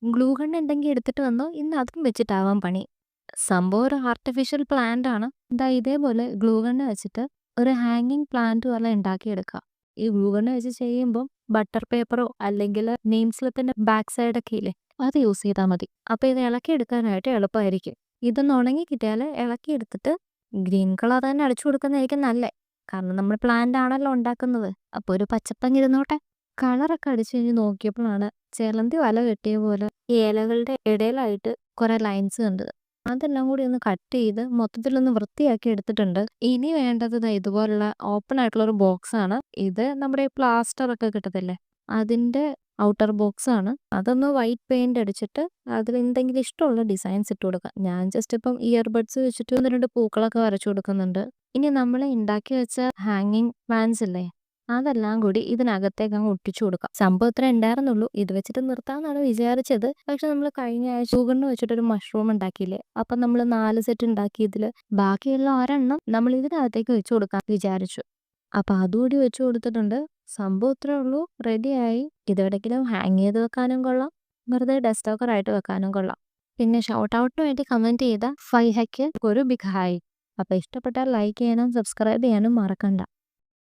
Glue gun ഉണ്ടെങ്കിൽ എടുത്തിട്ട് വന്നോ, ഇന്ന് അതും വെച്ചിട്ടാവാൻ പണി. സംഭവം ഒരു ആർട്ടിഫിഷ്യൽ പ്ലാന്റ് ആണ്. ദാ ഇതേപോലെ ഗ്ലൂ ഗണ്ണ് വെച്ചിട്ട് ഒരു ഹാങ്ങിങ് പ്ലാന്റ് പോലെ ഉണ്ടാക്കിയെടുക്കുക. ഈ ഗ്ലൂ ഗണ്ണ് വെച്ച് ചെയ്യുമ്പം ബട്ടർ പേപ്പറോ അല്ലെങ്കിൽ നെയിം സ്ലിപ്പിന്റെ ബാക്ക് സൈഡൊക്കെ ഇല്ലേ, അത് യൂസ് ചെയ്താൽ മതി. അപ്പോൾ ഇത് ഇളക്കിയെടുക്കാനായിട്ട് എളുപ്പമായിരിക്കും. ഇതൊന്ന് ഉണങ്ങി കിട്ടിയാൽ ഇളക്കിയെടുത്തിട്ട് ഗ്രീൻ കളർ തന്നെ അടിച്ചു കൊടുക്കുന്നതായിരിക്കും നല്ലത്. കാരണം നമ്മൾ പ്ലാന്റ് ആണല്ലോ ഉണ്ടാക്കുന്നത്. അപ്പോൾ ഒരു പച്ചപ്പങ്ങ് ഇരുന്നോട്ടെ. കളറൊക്കെ അടിച്ചു കഴിഞ്ഞ് നോക്കിയപ്പോഴാണ് ചിലന്തി വല കെട്ടിയ പോലെ ഈ ഇലകളുടെ ഇടയിലായിട്ട് കുറെ ലൈൻസ് കണ്ടത്. അതെല്ലാം കൂടി ഒന്ന് കട്ട് ചെയ്ത് മൊത്തത്തിലൊന്ന് വൃത്തിയാക്കി എടുത്തിട്ടുണ്ട്. ഇനി വേണ്ടത് ദാ ഇതുപോലുള്ള ഓപ്പൺ ആയിട്ടുള്ള ഒരു ബോക്സ് ആണ്. ഇത് നമ്മുടെ പ്ലാസ്റ്റർ ഒക്കെ കിട്ടത്തില്ലേ, അതിന്റെ ഔട്ടർ ബോക്സ് ആണ്. അതൊന്ന് വൈറ്റ് പെയിന്റ് അടിച്ചിട്ട് അതിൽ എന്തെങ്കിലും ഇഷ്ടമുള്ള ഡിസൈൻസ് ഇട്ട് കൊടുക്കാം. ഞാൻ ജസ്റ്റ് ഇപ്പം ഇയർബഡ്സ് വെച്ചിട്ട് 1-2 പൂക്കളൊക്കെ വരച്ചു കൊടുക്കുന്നുണ്ട്. ഇനി നമ്മൾ ഉണ്ടാക്കി വെച്ച ഹാങ്ങിങ് പ്ലാന്റ്സ് ഇല്ലേ, അതെല്ലാം കൂടി ഇതിനകത്തേക്ക് അങ്ങ് ഒട്ടിച്ചു കൊടുക്കാം. സംഭവം ഇത്ര ഉണ്ടായിരുന്നുള്ളൂ. ഇത് വെച്ചിട്ട് നിർത്താമെന്നാണ് വിചാരിച്ചത്. പക്ഷെ നമ്മൾ കഴിഞ്ഞ ആഴ്ച ഷുഗറിന് വെച്ചിട്ടൊരു മഷ്റൂം ഉണ്ടാക്കിയില്ലേ, അപ്പം നമ്മൾ 4 സെറ്റ് ഉണ്ടാക്കിയതിൽ ബാക്കിയുള്ള ഒരെണ്ണം നമ്മൾ ഇതിനകത്തേക്ക് വെച്ച് കൊടുക്കാൻ വിചാരിച്ചു. അപ്പം അതുകൂടി വെച്ച് കൊടുത്തിട്ടുണ്ട്. സംഭവം ഇത്രേ ഉള്ളൂ, റെഡിയായി. ഇതെവിടെയെങ്കിലും ഹാങ് ചെയ്ത് വെക്കാനും കൊള്ളാം, വെറുതെ ഡെസ്ക് വെക്കാനും കൊള്ളാം. പിന്നെ ഷൗട്ട് ഔട്ടിന് വേണ്ടി കമൻറ്റ് ചെയ്ത ഫൈഹയ്ക്ക് ഒരു ബിഗ് ഹായ്. അപ്പോൾ ഇഷ്ടപ്പെട്ടാൽ ലൈക്ക് ചെയ്യാനും സബ്സ്ക്രൈബ് ചെയ്യാനും മറക്കണ്ട.